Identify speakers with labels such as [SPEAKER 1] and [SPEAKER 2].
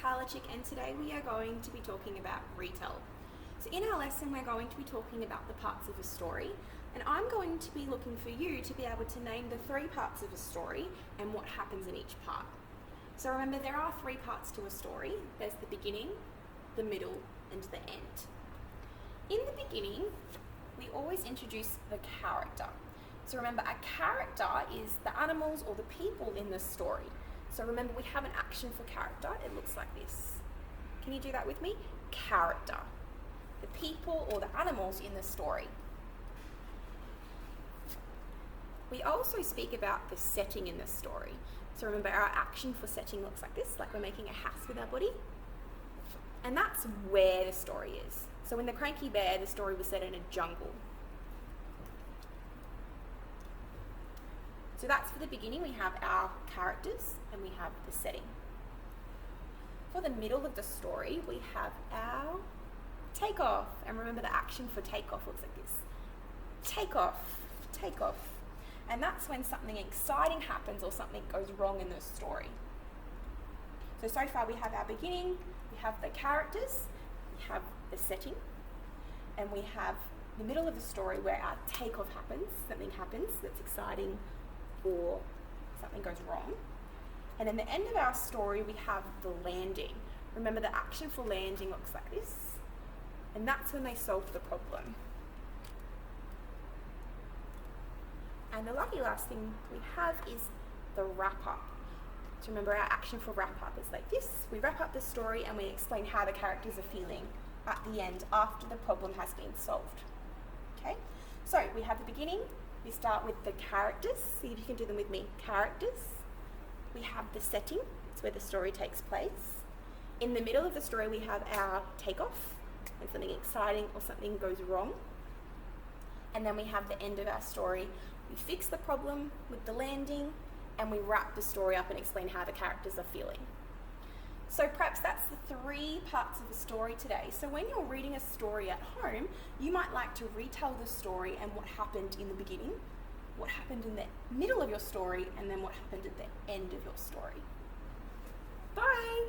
[SPEAKER 1] Tyler Chick, and today we are going to be talking about retell. So in our lesson we're going to be talking about the parts of a story, and I'm going to be looking for you to be able to name the 3 parts of a story and what happens in each part. So remember, there are 3 parts to a story. There's the beginning, the middle, and the end. In the beginning, we always introduce the character. So remember, a character is the animals or the people in the story. So remember, we have an action for character. It looks like this. Can you do that with me? Character. The people or the animals in the story. We also speak about the setting in the story. So remember, our action for setting looks like this, like we're making a house with our body. And that's where the story is. So in The Cranky Bear, the story was set in a jungle. So that's for the beginning. We have our characters and we have the setting. For the middle of the story, we have our takeoff. And remember, the action for takeoff looks like this. Take off, take off. And that's when something exciting happens or something goes wrong in the story. So far we have our beginning, we have the characters, we have the setting, and we have the middle of the story where our takeoff happens, something happens that's exciting or something goes wrong. And in the end of our story, we have the landing. Remember, the action for landing looks like this, and that's when they solve the problem. And the lucky last thing we have is the wrap-up. So remember, our action for wrap-up is like this. We wrap up the story and we explain how the characters are feeling at the end after the problem has been solved. Okay? So we have the beginning. We start with the characters. See if you can do them with me. Characters. We have the setting. It's where the story takes place. In the middle of the story, we have our takeoff, when something exciting or something goes wrong. And then we have the end of our story. We fix the problem with the landing, and we wrap the story up and explain how the characters are feeling. So perhaps that's the 3 parts of the story today. So when you're reading a story at home, you might like to retell the story and what happened in the beginning, what happened in the middle of your story, and then what happened at the end of your story. Bye!